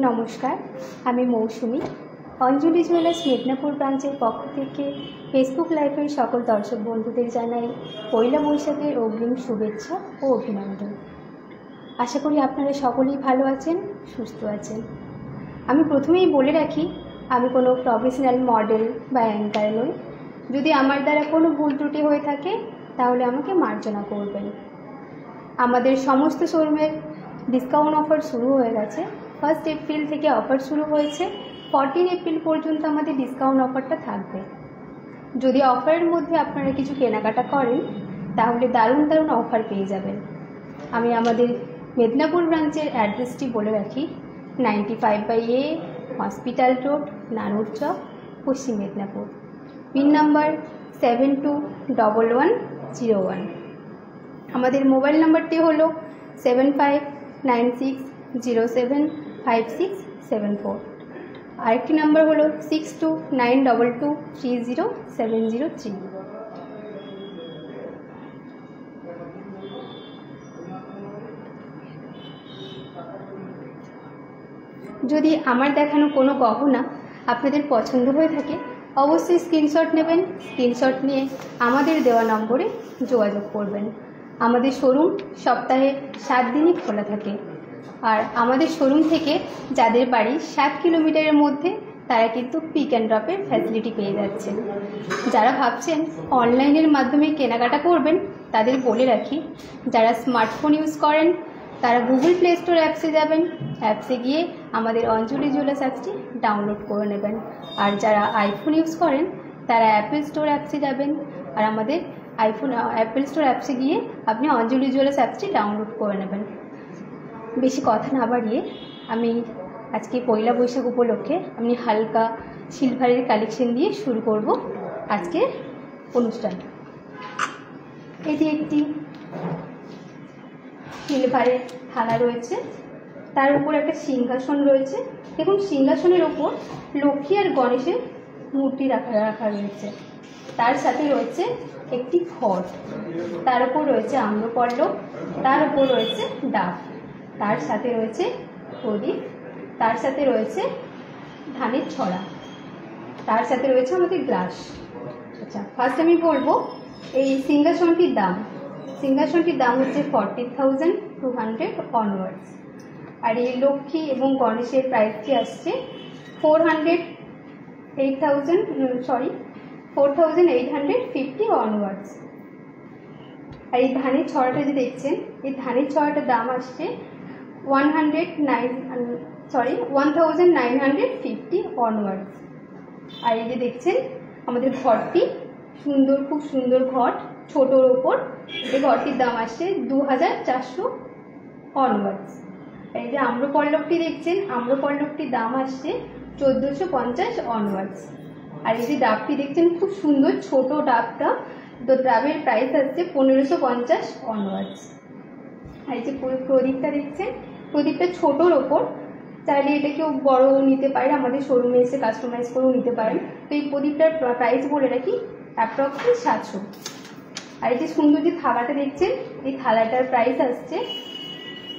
नमस्कार আমি মৌসুমী অঞ্জলি জুয়েলার্স মেদিনীপুর ব্রাঞ্চের পক্ষ থেকে ফেসবুক লাইভের সকল দর্শক বন্ধুদের জানাই পয়লা বৈশাখের অগ্রিম শুভেচ্ছা ও অভিনন্দন। আশা করি আপনারা সকলেই ভালো আছেন, সুস্থ আছেন। আমি প্রথমেই বলে রাখি আমি কোনো প্রফেশনাল মডেল বা অ্যাঙ্কার নই। যদি আমার দ্বারা কোনো ভুল ত্রুটি হয়ে থাকে তাহলে আমাকে মার্জনা করবেন। আমাদের সমস্ত শোরুমের ডিসকাউন্ট অফার শুরু হয়ে গেছে। 1 এপ্রিল থেকে অফার শুরু হয়েছে, 14 এপ্রিল পর্যন্ত আমাদের ডিসকাউন্ট অফারটা থাকবে। যদি অফারের মধ্যে আপনারা কিছু কেনাকাটা করেন তাহলে দারুণ দারুণ অফার পেয়ে যাবেন। আমি আমাদের মেদিনীপুর ব্রাঞ্চের অ্যাড্রেসটি বলে রাখি, 95/A হসপিটাল রোড, নানুর চক, পশ্চিম মেদিনীপুর। Pin number 721101। আমাদের মোবাইল নাম্বারটি হলো 7596075674। আরেকটি নাম্বার হলো 6292230703। যদি আমার দেখানো কোনো গহনা আপনাদের পছন্দ হয়ে থাকে অবশ্যই স্ক্রিনশট নেবেন। স্ক্রিনশট নিয়ে আমাদের দেওয়া নম্বরে যোগাযোগ করবেন। আমাদের শোরুম সপ্তাহে 7 দিনই খোলা থাকে। আর আমাদের শোরুম থেকে যাদের বাড়ি 7 কিলোমিটারের মধ্যে তারা কিন্তু পিক অ্যান্ড ড্রপের ফ্যাসিলিটি পেয়ে যাচ্ছেন। যারা ভাবছেন অনলাইনের মাধ্যমে কেনাকাটা করবেন তাদের বলে রাখি, যারা স্মার্টফোন ইউজ করেন তারা গুগল প্লে স্টোর অ্যাপসে যাবেন। অ্যাপসে গিয়ে আমাদের অঞ্জলি জুয়েলার্স অ্যাপসটি ডাউনলোড করে নেবেন। আর যারা আইফোন ইউজ করেন তারা অ্যাপেল স্টোর অ্যাপসে যাবেন। আর আমাদের অ্যাপেল স্টোর অ্যাপসে গিয়ে আপনি অঞ্জলি জুয়েলার্স অ্যাপসটি ডাউনলোড করে নেবেন। বেশি কথা না বাড়িয়ে আমি আজকে পয়লা বৈশাখ উপলক্ষে আমি হালকা সিলভারের কালেকশন দিয়ে শুরু করব আজকে অনুষ্ঠান। এটি একটি সিলভারের থালা রয়েছে, তার উপর একটা সিংহাসন রয়েছে। দেখুন সিংহাসনের ওপর লক্ষ্মী আর গণেশের মূর্তি রাখা রয়েছে। তার সাথে রয়েছে একটি ঘট, তার উপর রয়েছে আম্রপল্লব, তার উপর রয়েছে ডাব, তার সাথে রয়েছে প্রদীপ, তার সাথে রয়েছে ধানের ছড়া, তার সাথে রয়েছে আমাদের গ্লাস। আচ্ছা, ফার্স্ট আমি বলবো এই সিংহাসনটির দাম। সিংহাসনটির দাম হচ্ছে 40,200 অনওয়ার্ডস। আর এই লক্ষ্মী এবং গণেশের প্রাইসটি আসছে 4,850 অনওয়ার্ডস। আর এই ধানের ছড়াটা যে দেখছেন, এই ধানের ছড়াটার দাম আসছে 1,950 অনওয়ার্ডস। আর এই যে দেখছেন আমাদের ঘরটি সুন্দর, খুব সুন্দর ঘট, ছোটোর ওপর এই ঘরটির দাম আসছে 2,400 অনওয়ার্ডস। এই যে আম্রপল্লবটি দেখছেন, আম্রপল্লবটির দাম আসছে 1,450 অনওয়ার্ডস। আর এই যে ডাবটি দেখছেন খুব সুন্দর ছোট ডাবটা, তো ডাবের প্রাইস আসছে 1,550 অনওয়ার্ডস। আর এই যে প্রদীপটা দেখছেন, প্রদীপটা ছোটোর ওপর, চাইলে এটা কেউ বড় নিতে পারে, আমাদের শোরুমে এসে কাস্টমাইজ করেও নিতে পারেন। তো এই প্রদীপটার প্রাইস বলে রাখি অ্যাপ্রক্সিমেট 700। আর এই যে সুন্দর যে থালাটা দেখছেন, এই থালাটার প্রাইস আসছে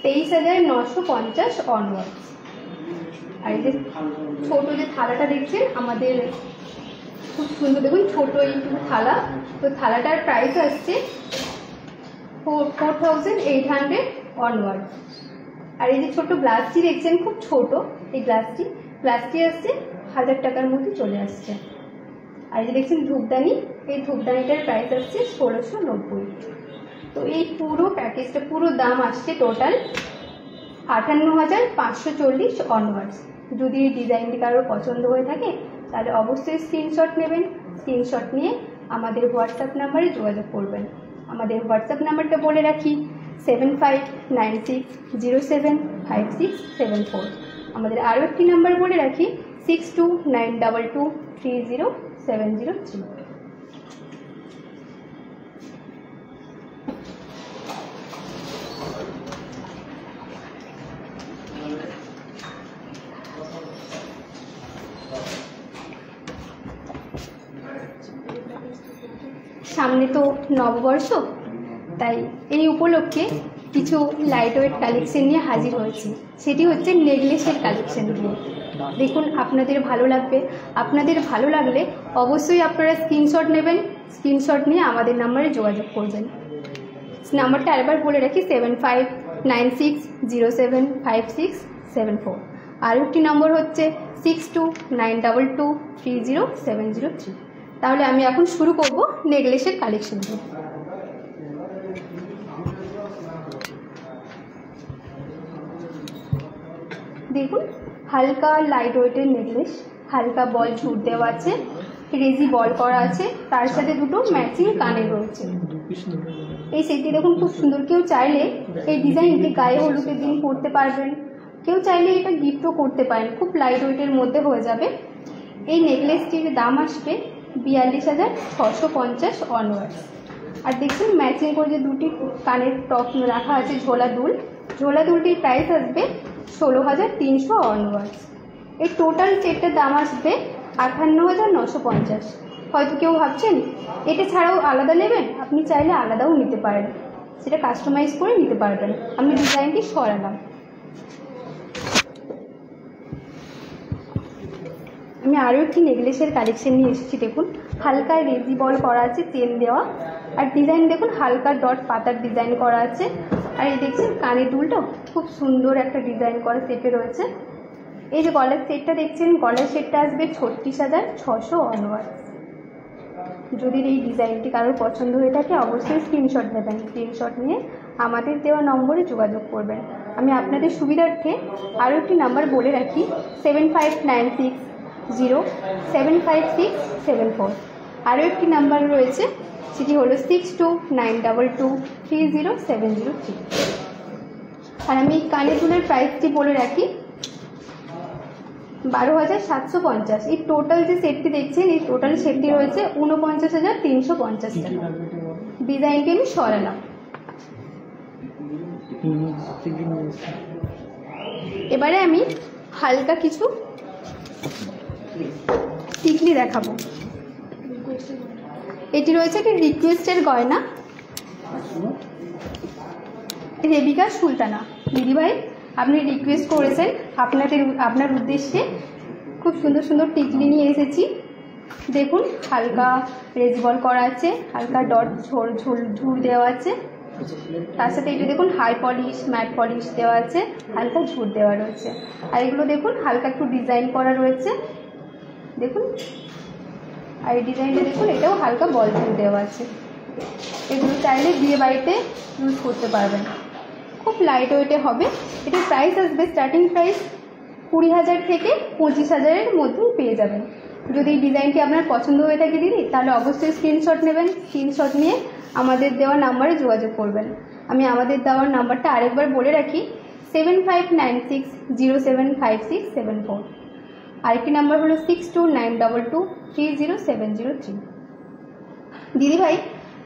23,950 অনওয়ার্ডস। আর এই যে ছোটো যে থালাটা দেখছেন আমাদের খুব সুন্দর, দেখুন ছোটো এইটুকু থালা, তো থালাটার প্রাইস আসছে 4,800 অনওয়ার্ডস। আর এই যে ছোট গ্লাসটি দেখছেন, খুব ছোট এই গ্লাসটি আসছে 1000 টাকার মধ্যে চলে আসছে। আর এই যে দেখছেন ধূপদানি, এই ধূপদানিটার প্রাইস আসছে 1690। তো এই পুরো প্যাকেজটা পুরো দাম আসছে টোটাল 58,540 অনওয়ার্ডস। যদি এই ডিজাইনটি কারোর পছন্দ হয়ে থাকে তাহলে অবশ্যই স্ক্রিনশট নেবেন। স্ক্রিনশট নিয়ে আমাদের হোয়াটসঅ্যাপ নাম্বারে যোগাযোগ করবেন। আমাদের হোয়াটসঅ্যাপ নাম্বারটা বলে রাখি 7596075674। আমাদের আরও একটি নাম্বার বলে রাখি 6292230703। সামনে তো নববর্ষ, তাই এই উপলক্ষে কিছু লাইট ওয়েট কালেকশন নিয়ে হাজির হয়েছি। সেটি হচ্ছে নেকলেসের কালেকশন দিয়ে। দেখুন আপনাদের ভালো লাগবে। আপনাদের ভালো লাগলে অবশ্যই আপনারা স্ক্রিনশট নেবেন। স্ক্রিনশট নিয়ে আমাদের নাম্বারে যোগাযোগ করবেন। নাম্বারটা আরেকবার বলে রাখি 7596075674। আর একটি নম্বর হচ্ছে 6292230703। তাহলে আমি এখন শুরু করব নেকলেসের কালেকশন দিয়ে। দেখুন হালকা লাইট ওয়েটের নেকলেস, হালকা বল ছুট দেওয়া আছে, রেজি বল করা আছে, তার সাথে দুটো ম্যাচিং কানের রয়েছে। এই সেটটি দেখুন খুব সুন্দর। কেউ চাইলে এই ডিজাইনটি গায়ে হলুদের দিন পরতে পারবেন, কেউ চাইলে এটা গিফটও করতে পারেন। খুব লাইট ওয়েটের মধ্যে হয়ে যাবে। এই নেকলেসটির দাম আসবে 42,650 অনওয়ার্ডস। আর দেখুন ম্যাচিং করে যে দুটি কানের টপ রাখা আছে ঝোলা দুলটির প্রাইস আসবে 16,300 অনওয়ার্ডস। এই টোটাল সেটটার দাম আসবে 58,950। হয়তো কেউ ভাবছেন এটা ছাড়াও আলাদা নেবেন, আপনি চাইলে আলাদাও নিতে পারেন, সেটা কাস্টমাইজ করে নিতে পারবেন। আমি ডিজাইনটি সরালাম। আমি আরও একটি নেকলেসের কালেকশন নিয়ে এসেছি। দেখুন হালকা রেজি বল করা আছে, চেন দেওয়া, আর ডিজাইন দেখুন হালকা ডট পাতার ডিজাইন করা আছে। আর এই দেখছেন কানের দুলটাও খুব সুন্দর একটা ডিজাইন করা সেটে রয়েছে। এই যে গলার সেটটা দেখছেন, গলার সেটটা আসবে 36,600 অনওয়ার্ডস। যদি এই ডিজাইনটি কারোর পছন্দ হয়ে থাকে অবশ্যই স্ক্রিনশট নেবেন। স্ক্রিনশট নিয়ে আমাদের দেওয়া নম্বরে যোগাযোগ করবেন। আমি আপনাদের সুবিধার্থে আরও একটি নাম্বার বলে রাখি 7596075674। আরও একটি নাম্বার রয়েছে, সেটি হলো 6292230703। আর আমি কানের দুলের প্রাইসটি বলে রাখি 12,750। এই টোটাল যে সেটটি দেখছেন, এই টোটাল সেটটি রয়েছে 49,350 টাকা। ডিজাইনটি আমি সরালাম। এবারে আমি হালকা কিছু টিকলি দেখাবো। এটি রয়েছে একটি রিকোয়েস্টের গয়না, রেবিকা সুলতানা। দিদিভাই আপনি রিকোয়েস্ট করেছেন, আপনার উদ্দেশ্যে খুব সুন্দর সুন্দর টিকলি নিয়ে এসেছি। দেখুন হালকা রেজিবল করা আছে, হালকা ডট ঝুল দেওয়া আছে, তার সাথে এটা দেখুন হাই পলিশ ম্যাট পলিশ দেওয়া আছে, হালকা ঝুল দেওয়া রয়েছে। আর এগুলো দেখুন হালকা একটু ডিজাইন করা রয়েছে দেখুন। আর এই ডিজাইনটা দেখুন, এটাও হালকা বল ঝুল দেওয়া আছে। এগুলো চাইলে বিয়ে বাড়িতে ইউজ করতে পারবেন। খুব লাইট ওয়েটে হবে। এটার প্রাইস আসবে স্টার্টিং প্রাইস 20,000 থেকে 25,000-এর মধ্যেই পেয়ে যাবেন। যদি এই ডিজাইনটি আপনার পছন্দ হয়ে থাকে দিদি, তাহলে অবশ্যই স্ক্রিনশট নেবেন। স্ক্রিনশট নিয়ে আমাদের দেওয়া নাম্বারে যোগাযোগ করবেন। আমি আমাদের দেওয়ার নাম্বারটা আরেকবার বলে রাখি 7596075674। আরেকটি নাম্বার হলো 6292230703। দিদিভাই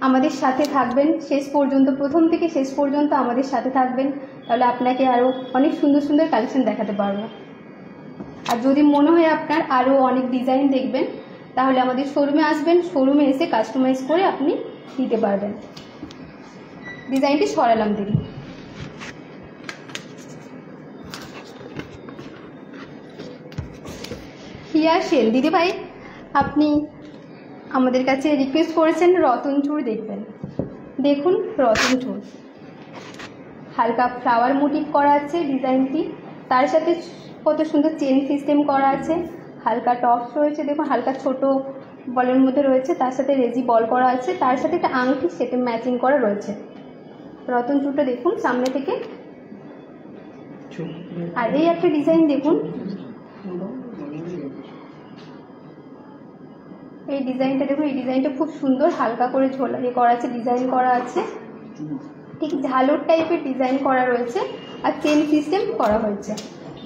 আমাদের সাথে থাকবেন শেষ পর্যন্ত, প্রথম থেকে শেষ পর্যন্ত আমাদের সাথে থাকবেন, তাহলে আপনাকে আরও অনেক সুন্দর সুন্দর কালেকশন দেখাতে পারবো। আর যদি মনে হয় আপনার আরও অনেক ডিজাইন দেখবেন, তাহলে আমাদের শোরুমে আসবেন। শোরুমে এসে কাস্টমাইজ করে আপনি নিতে পারবেন। ডিজাইনটি সরালাম দিদি। হিয়া সেন। দিদিভাই আপনি আমাদের কাছে রিকোয়েস্ট করেছেন রতন চূড় দেখবেন। দেখুন রতন চূড় হালকা ফ্লাওয়ার মোটিভ করা আছে ডিজাইনটি, তার সাথে কত সুন্দর চেন সিস্টেম করা আছে, হালকা টপস রয়েছে দেখুন, হালকা ছোট বলের মধ্যে রয়েছে, তার সাথে রেজি বল করা আছে, তার সাথে একটা আংটি সেটে ম্যাচিং করা রয়েছে। রতন চূড়টা দেখুন সামনে থেকে। আর এই একটা ডিজাইন দেখুন, এই ডিজাইনটা দেখুন, এই ডিজাইনটা খুব সুন্দর, হালকা করে ঝোলা করা আছে, ডিজাইন করা আছে, ঠিক ঝালর টাইপের ডিজাইন করা রয়েছে আর চেন সিস্টেম করা হয়েছে।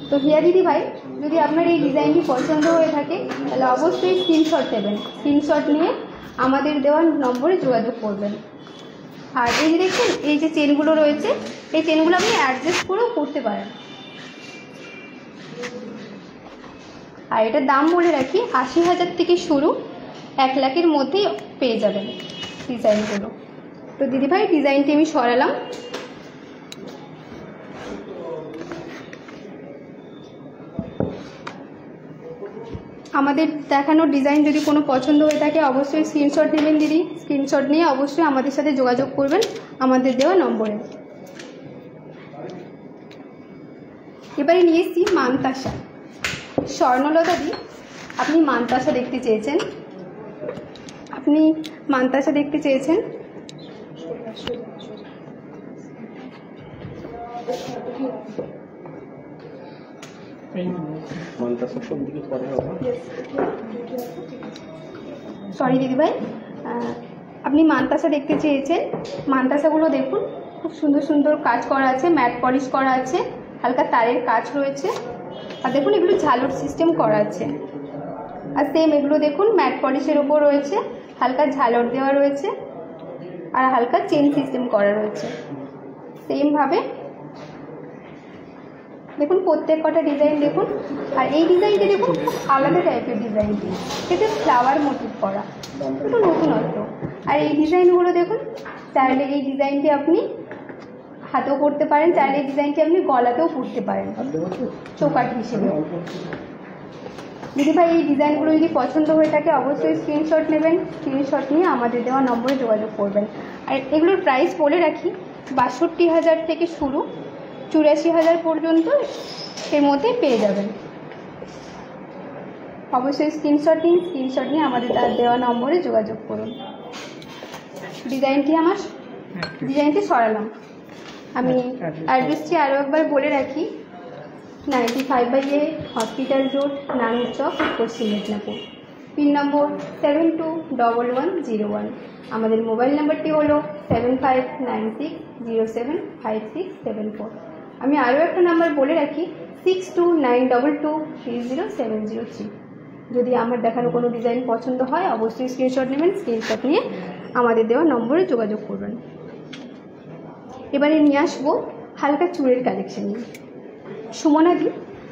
তো হিয়া দিদি ভাই, যদি আপনার এই ডিজাইনটি পছন্দ হয়ে থাকে তাহলে অবশ্যই স্ক্রিনশট নেবেন, স্ক্রিনশট নিয়ে আমাদের দেওয়া নম্বরে যোগাযোগ করবেন। আর এই যে দেখুন, এই যে চেনগুলো রয়েছে, এই চেনগুলো আপনি অ্যাডজাস্ট করেও করতে পারেন। আর এটার দাম বলে রাখি 80,000 থেকে শুরু, 1 লাখের মধ্যেই পেয়ে যাবেন ডিজাইনগুলো। তো দিদিভাই ডিজাইনটি আমি সরালাম। আমাদের দেখানো ডিজাইন যদি কোনো পছন্দ হয়ে থাকে অবশ্যই স্ক্রিনশট নেবেন দিদি, স্ক্রিনশট নিয়ে অবশ্যই আমাদের সাথে যোগাযোগ করবেন আমাদের দেওয়া নম্বরে। এবারে নিয়ে এসছি মানতাসা। স্বর্ণলতা দি, আপনি মানতাসা দেখতে চেয়েছেন, আপনি মানতাসা দেখতে চেয়েছেন। সরি দিদিভাই, আপনি মানতাসা দেখতে চেয়েছেন। মানতাসাগুলো দেখুন, খুব সুন্দর সুন্দর কাজ করা আছে, ম্যাট পলিশ করা আছে, হালকা তারের কাজ রয়েছে, আর দেখুন এগুলো ঝালর সিস্টেম করা আছে। আর সেম এগুলো দেখুন ম্যাট পলিশের ওপর রয়েছে, হালকা ঝালর দেওয়া রয়েছে আর হালকা চেন সিস্টেম করা রয়েছে। সেমভাবে দেখুন প্রত্যেক কটা ডিজাইন দেখুন। আর এই ডিজাইনটি দেখুন, খুব আলাদা টাইপের ডিজাইনটি, এটা ফ্লাওয়ার মোটিভ করা, একটু নতুনত্ব। আর এই ডিজাইনগুলো দেখুন, চাইলে এই ডিজাইনটি আপনি হাতেও পরতে পারেন, চাইলে এই ডিজাইনটি আপনি গলাতেও পরতে পারেন চৌকাঠ হিসেবে। দিদিভাই এই ডিজাইনগুলো যদি পছন্দ হয়ে থাকে অবশ্যই স্ক্রিনশট নেবেন, স্ক্রিনশট নিয়ে আমাদের দেওয়া নম্বরে যোগাযোগ করবেন। আর এগুলোর প্রাইস বলে রাখি 62,000 থেকে শুরু, 84,000 পর্যন্ত এর মধ্যে পেয়ে যাবেন। অবশ্যই স্ক্রিনশট নিন, স্ক্রিনশট নিয়ে আমাদের তার দেওয়া নম্বরে যোগাযোগ করুন। ডিজাইনটি সরালাম। আমি অ্যাড্রেসটি আরও একবার বলে রাখি, 95/A হসপিটাল রোড, নানুর চক, পশ্চিম মেদিনীপুর। পিন নম্বর 721101। আমাদের মোবাইল নাম্বারটি হলো 7596075674। আমি আরও একটা নাম্বার বলে রাখি 6292230703। যদি আমার দেখানো কোনো ডিজাইন পছন্দ হয় অবশ্যই স্ক্রিনশট নেবেন, স্ক্রিনশট নিয়ে আমাদের দেওয়া নম্বরে যোগাযোগ করবেন। এবারে নিয়ে আসবো হালকা চুড়ের কালেকশন নিয়ে। সুমনাদি,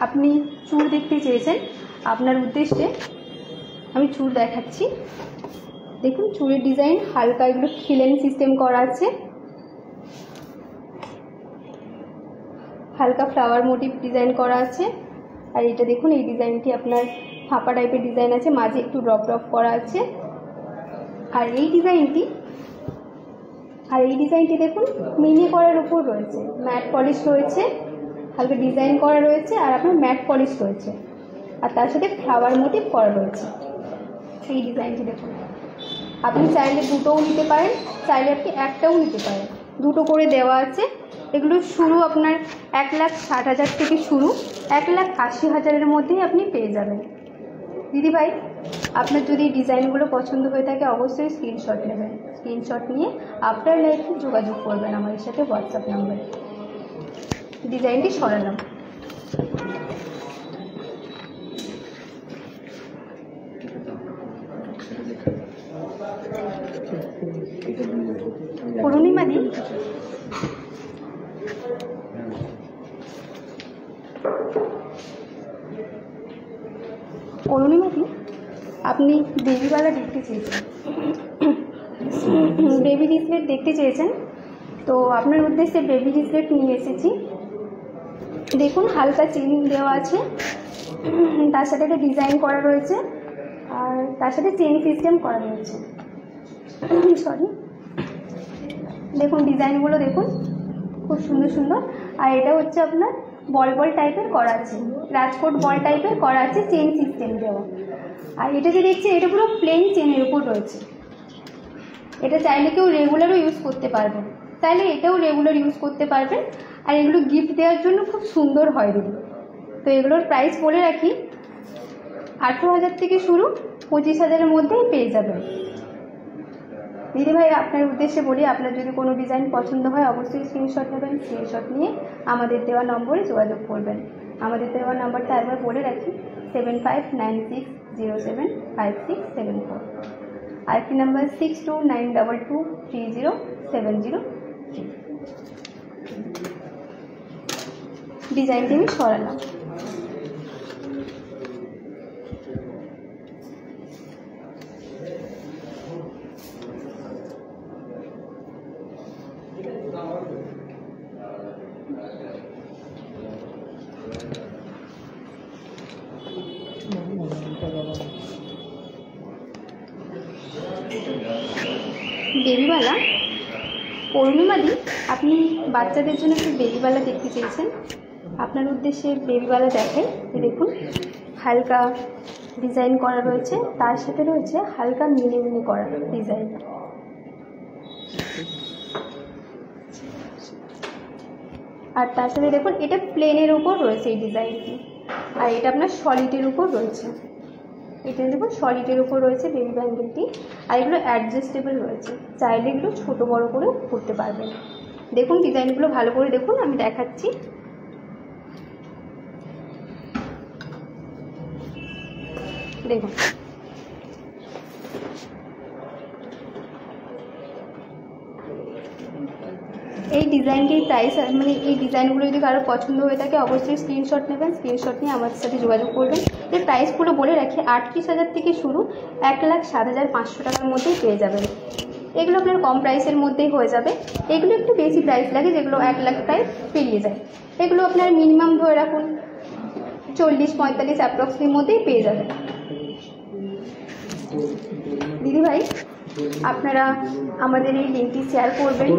আপনি চুড় দেখতে চেয়েছেন, আপনার উদ্দেশ্যে আমি চুড় দেখাচ্ছি। দেখুন চুড়ের ডিজাইন হালকা, এগুলো খিলেন সিস্টেম করা আছে, হালকা ফ্লাওয়ার মোটিভ ডিজাইন করা আছে। আর এটা দেখুন, এই ডিজাইনটি আপনার ফাঁপা টাইপের ডিজাইন আছে, মাঝে একটু ড্রপ ড্রপ করা আছে। আর এই ডিজাইনটি দেখুন মিনি করার উপর রয়েছে, ম্যাট পলিশ রয়েছে, হালকা ডিজাইন করা রয়েছে আর আপনার ম্যাট পলিশ রয়েছে, আর তার সাথে ফ্লাওয়ার মোটিভ করা রয়েছে। এই ডিজাইনটি দেখুন, আপনি চাইলে দুটোও নিতে পারেন, চাইলে আপনি একটাও নিতে পারেন, দুটো করে দেওয়া আছে। এগুলো শুরু আপনার 1,60,000 থেকে শুরু, 1,80,000-এর মধ্যেই আপনি পেয়ে যাবেন। দিদিভাই, আপনার যদি ডিজাইনগুলো পছন্দ হয়ে থাকে অবশ্যই স্ক্রিনশট নেবেন, স্ক্রিনশট নিয়ে আপনার লাইফে যোগাযোগ করবেন আমাদের সাথে হোয়াটসঅ্যাপ নাম্বারে। ডিজাইনটি সরালাম। পূর্ণিমাদি, আপনি বেবিওয়ালা দেখতে চেয়েছেন, বেবি রিসলেট দেখতে চেয়েছেন, তো আপনার উদ্দেশ্যে বেবি রিসলেট নিয়ে এসেছি। দেখুন হালকা চেন দেওয়া আছে, তার সাথে একটা ডিজাইন করা রয়েছে আর তার সাথে চেন সিস্টেম করা রয়েছে। দেখুন ডিজাইনগুলো দেখুন, খুব সুন্দর সুন্দর। আর এটা হচ্ছে আপনার বল বল টাইপের করা আছে, রাজকোট বল টাইপের করা আছে, চেন সিস্টেম দেওয়া। আর এটা যে দেখছি এটা পুরো প্লেন চেনের উপর রয়েছে। এটা চাইলে কেউ রেগুলারও ইউজ করতে পারবেন, চাইলে এটাও রেগুলার ইউজ করতে পারবেন। আর এগুলো গিফট দেওয়ার জন্য খুব সুন্দর হয় দিদি। তো এগুলোর প্রাইস বলে রাখি, 18,000 থেকে শুরু, 25,000-এর মধ্যেই পেয়ে যাবেন। দিদিভাই আপনার উদ্দেশ্যে বলি, আপনার যদি কোনো ডিজাইন পছন্দ হয় অবশ্যই স্ক্রিনশট নেবেন, স্ক্রিনশট নিয়ে আমাদের দেওয়া নম্বরে যোগাযোগ করবেন। আমাদের দেওয়া নাম্বারটা একবার বলে রাখি, 7596075674। আরেকটি নাম্বার 6292230703। ডিজাইনটি আমি সরালাম। বেবিবালা পূর্ণিমাদি, আপনি বাচ্চাদের জন্য একটু বেবিবালা দেখতে চেয়েছেন, আপনার উদ্দেশ্যে বেবিবালা দেখাই। দেখুন হালকা ডিজাইন করা রয়েছে, তার সাথে রয়েছে হালকা মিনি মিনি করা ডিজাইন। আর তার সাথে দেখুন এটা প্লেনের উপর রয়েছে এই ডিজাইনটি, আর এটা আপনার সলিডের উপর রয়েছে। এটা দেখুন সলিডের উপর রয়েছে বেবি ব্যাঙ্গেলটি। আর এগুলো অ্যাডজাস্টেবল রয়েছে, চাইলে এগুলো ছোটো বড়ো করে করতে পারবেন। দেখুন ডিজাইনগুলো ভালো করে দেখুন, আমি দেখাচ্ছি। দেখুন এই ডিজাইনটির প্রাইস, মানে এই ডিজাইনগুলো যদি কারো পছন্দ হয়ে থাকে অবশ্যই স্ক্রিনশট নেবেন, স্ক্রিনশট নিয়ে আমাদের সাথে যোগাযোগ করবেন। এর প্রাইসগুলো বলে রাখি, 38,000 থেকে শুরু, 1,07,500 টাকার মধ্যেই পেয়ে যাবেন। এগুলো আপনার কম প্রাইসের মধ্যেই হয়ে যাবে। এগুলো একটু বেশি প্রাইস লাগে, যেগুলো 1 লাখ প্রাইস পেরিয়ে যায়। এগুলো আপনার মিনিমাম ধরে রাখুন 40-45 অ্যাপ্রক্সের মধ্যেই পেয়ে যাবেন। দিদিভাই আপনারা আমাদের এই লিঙ্কটি শেয়ার করবেন,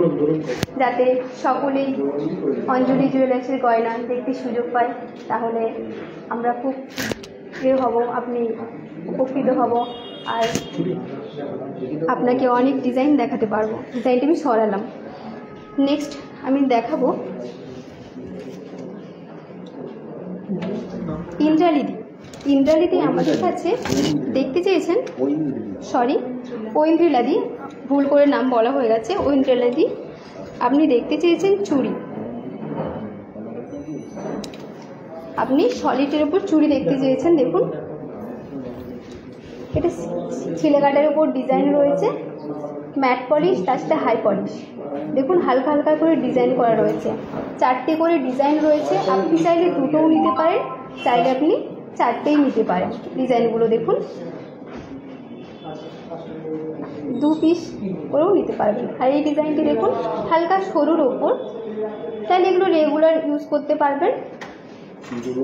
যাতে সকলেই অঞ্জলি জুয়েলার্সের গয়না দেখতে সুযোগ পায়। তাহলে আমরা খুব হব, আপনি উপকৃত হব, আর আপনাকে অনেক ডিজাইন দেখাতে পারবো। ডিজাইনটি আমি সরালাম। নেক্সট আমি দেখাবো ইন্দ্রালিদি। ইন্দ্রালিদি আমাদের কাছে দেখতে চেয়েছেন, সরি ঐন্দ্রিলাদি, ভুল করে নাম বলা হয়ে গেছে, ঐন্দ্রিলাদি। আপনি দেখতে চেয়েছেন চুড়ি, আপনি সলিডের উপর চুড়ি দেখতে চেয়েছেন। দেখুন এটা ছিলেকাটার উপর ডিজাইন রয়েছে, ম্যাট পলিশ, তার সাথে হাই পলিশ। দেখুন হালকা হালকা করে ডিজাইন করা রয়েছে, 4টে করে ডিজাইন রয়েছে। আপনি চাইলে দুটোও নিতে পারেন, চাইলে আপনি 4টেই নিতে পারেন। ডিজাইনগুলো দেখুন, 2 পিস করেও নিতে পারবেন। আর এই ডিজাইনটি দেখুন হালকা সরুর ওপর, চাইলে এগুলো রেগুলার ইউজ করতে পারবেন।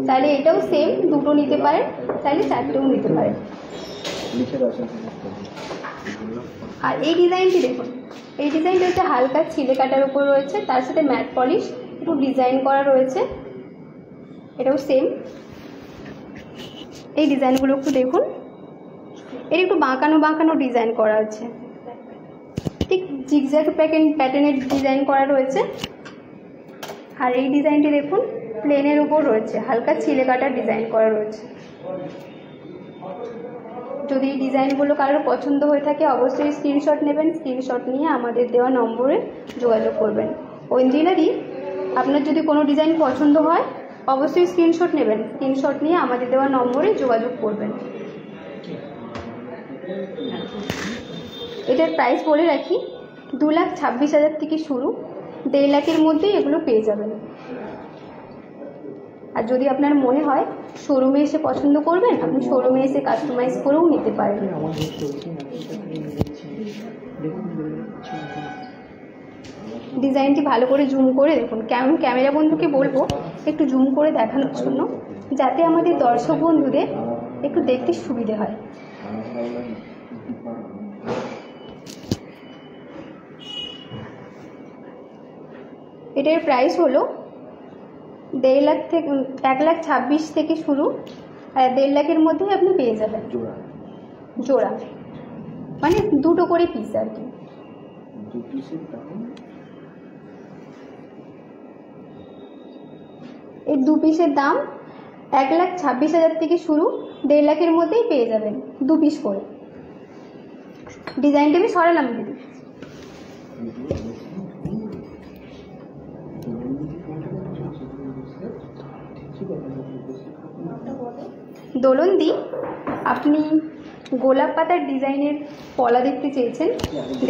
তাহলে এটাও সেম, দুটো নিতে পারেন, চাইলে 4টেও নিতে পারেন। আর এই ডিজাইনটি দেখুন, এই ডিজাইনটা হচ্ছে হালকা ছিলে কাটার উপর রয়েছে, তার সাথে ম্যাট পলিশ, একটু ডিজাইন করা রয়েছে। এটাও সেম। এই ডিজাইনগুলো একটু দেখুন, এর একটু বাঁকানো বাঁকানো ডিজাইন করা আছে, ঠিক জিগজ্যাগ প্যাটার্নের ডিজাইন করা রয়েছে। আর এই ডিজাইনটি দেখুন প্লেনের উপর রয়েছে, হালকা ছিলে কাটার ডিজাইন করা রয়েছে। যদি এই ডিজাইনগুলো কারোর পছন্দ হয়ে থাকে অবশ্যই স্ক্রিনশট নেবেন, স্ক্রিনশট নিয়ে আমাদের দেওয়া নম্বরে যোগাযোগ করবেন। ঐন্দ্রিলাদি আপনার যদি কোনো ডিজাইন পছন্দ হয় অবশ্যই স্ক্রিনশট নেবেন, স্ক্রিনশট নিয়ে আমাদের দেওয়া নম্বরে যোগাযোগ করবেন। এটার প্রাইস বলে রাখি, 2,26,000 থেকে শুরু, 1.5 লাখের মধ্যেই এগুলো পেয়ে যাবেন। আর যদি আপনার মনে হয় শোরুমে এসে পছন্দ করবেন, আপনি শোরুমে এসে কাস্টমাইজ করেও নিতে পারেন। ডিজাইনটি ভালো করে জুম করে দেখুন, ক্যামেরা বন্ধুকে বলবো একটু জুম করে দেখানোর জন্য, যাতে আমাদের দর্শক বন্ধুদের একটু দেখতে সুবিধে হয়। এটার প্রাইস হলো 1.5 লাখ থেকে 1,26,000 থেকে শুরু, আর 1.5 লাখের মধ্যেই আপনি পেয়ে যাবেন জোড়া, মানে দুটো করে পিস আর কি। এই 2 পিসের দাম 1,26,000 থেকে শুরু, 1.5 লাখের মধ্যেই পেয়ে যাবেন 2 পিস করে। ডিজাইনটা আমি সরালাম দিদি। দোলনদি, আপনি গোলাপ পাতার ডিজাইনের পলা দেখতে চেয়েছেন,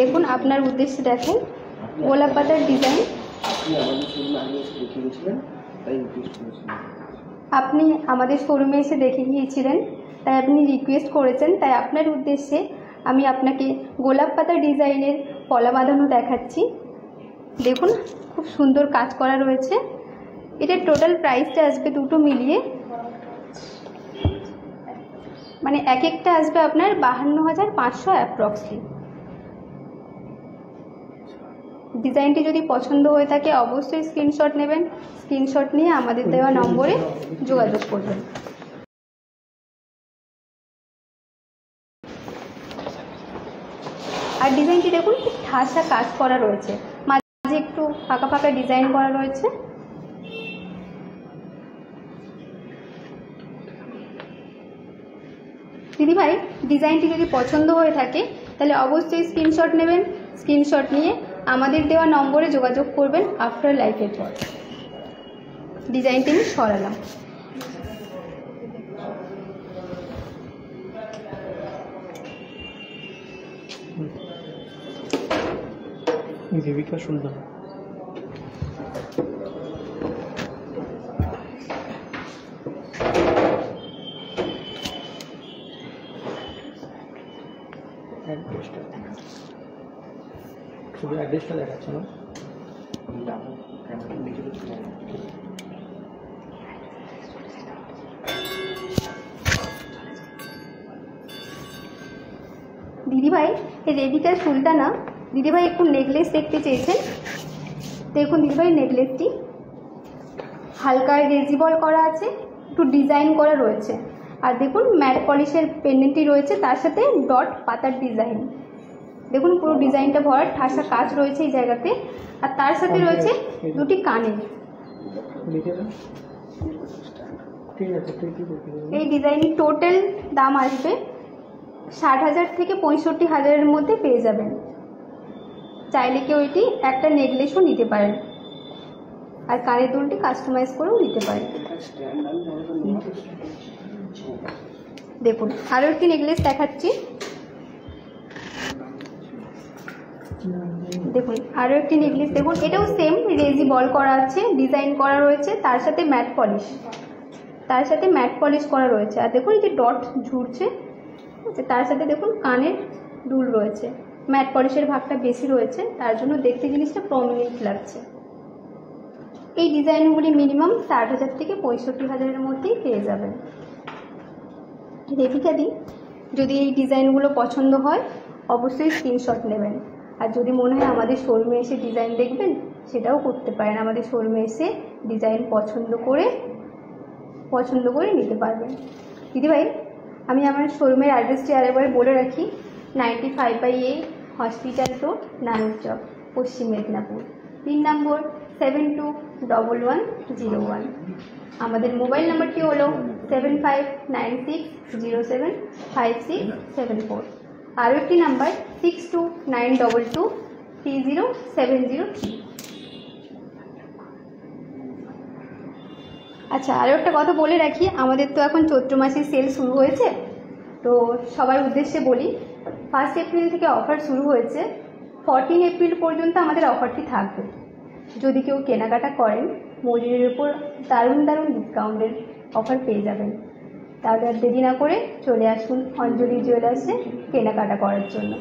দেখুন আপনার উদ্দেশ্যে দেখেন গোলাপ পাতার ডিজাইন। আপনি আমাদের শোরুমে এসে দেখে গিয়েছিলেন, তাই আপনি রিকোয়েস্ট করেছেন, তাই আপনার উদ্দেশ্যে আমি আপনাকে গোলাপ পাতার ডিজাইনের পলা বাঁধানো দেখাচ্ছি। দেখুন খুব সুন্দর কাজ করা রয়েছে। এটার টোটাল প্রাইসটা আসবে দুটো মিলিয়ে, মানে এক একটা আসবে আপনার 52,500 অ্যাপ্রক্সলি। ডিজাইনটি যদি পছন্দ হয়ে থাকে অবশ্যই স্ক্রিনশট নেবেন, স্ক্রিনশট নিয়ে আমাদের দেওয়া নম্বরে যোগাযোগ করবেন। আর ডিজাইনটি দেখুন খুব ঠাসা কাজ করা রয়েছে, মাঝে একটু ফাঁকা ফাঁকা ডিজাইন করা রয়েছে। দিদিভাই, ডিজাইনটি যদি পছন্দ হয়ে থাকে তাহলে অবশ্যই স্ক্রিনশট নেবেন, স্ক্রিনশট নিয়ে আমাদের দেওয়া নম্বরে যোগাযোগ করবেন আফটার লাইফের পর। ডিজাইনটি আমি সরালাম। দেবিকা সুলতান, শুধু অ্যাড্রেসটা দেখাচ্ছে না। দিদিভাই, এই রেবিকা সুলতানা দিদিভাই একটু নেকলেস দেখতে চেয়েছেন, দেখুন দিদিভাই নেকলেসটি হালকা রেজিবল করা আছে, একটু ডিজাইন করা রয়েছে, আর দেখুন ম্যাট পলিশের পেন্ডেন্টটি রয়েছে, তার সাথে ডট পাতার ডিজাইন। দেখুন পুরো ডিজাইনটা ভরা ঠাসা কাজ রয়েছে এই জায়গাতে, আর তার সাথে রয়েছে দুটি কানের। এই ডিজাইনের টোটাল দাম আসবে 60,000 থেকে 65,000-এর মধ্যে পেয়ে যাবেন। চাইলে কেউ এটি একটা নেকলেসও নিতে পারেন, আর কানের দুলটি কাস্টমাইজ করেও নিতে পারেন। দেখুন আরও একটি নেকলেস দেখাচ্ছি, দেখুন আরও একটি নেকলেস, দেখুন এটাও সেম রেজি বল করা আছে, ডিজাইন করা রয়েছে, তার সাথে ম্যাট পলিশ, তার সাথে ম্যাট পলিশ করা রয়েছে। আর দেখুন এই যে ডট ঝুরছে, তার সাথে দেখুন কানের দুল রয়েছে, ম্যাট পলিশের ভাগটা বেশি রয়েছে, তার জন্য দেখতে জিনিসটা প্রমিনেন্ট লাগছে। এই ডিজাইনগুলি মিনিমাম 60,000 থেকে 65,000-এর মধ্যেই পেয়ে যাবেন। রেবিকা দি, যদি এই ডিজাইনগুলো পছন্দ হয় অবশ্যই স্ক্রিনশট নেবেন, আর যদি মনে হয় আমাদের শোরুমে এসে ডিজাইন দেখবেন সেটাও করতে পারেন, আমাদের শোরুমে এসে ডিজাইন পছন্দ করে নিতে পারবেন। দিদিভাই, আমি আমার শোরুমের অ্যাড্রেসটি আরেকবার বলে রাখি, 95/A হসপিটাল রোড, নানুর চক, পশ্চিম মেদিনীপুর, পিন নম্বর 721101। আমাদের মোবাইল নাম্বারটি হলো 7596075674। আরও একটি নাম্বার 6292230703। আচ্ছা, আরও একটা কথা বলে রাখি, আমাদের তো এখন চৈত্র মাসে সেল শুরু হয়েছে, তো সবার উদ্দেশ্যে বলি 1 এপ্রিল থেকে অফার শুরু হয়েছে, 14 এপ্রিল পর্যন্ত আমাদের অফারটি থাকবে। যদি কেউ কেনাকাটা করেন মজুরির উপর দারুণ দারুণ ডিসকাউন্টের অফার পেয়ে যাবেন। তাহলে আর দেরি না করে চলে আসুন অঞ্জলি জুয়েলার্সে কেনাকাটা করার জন্য।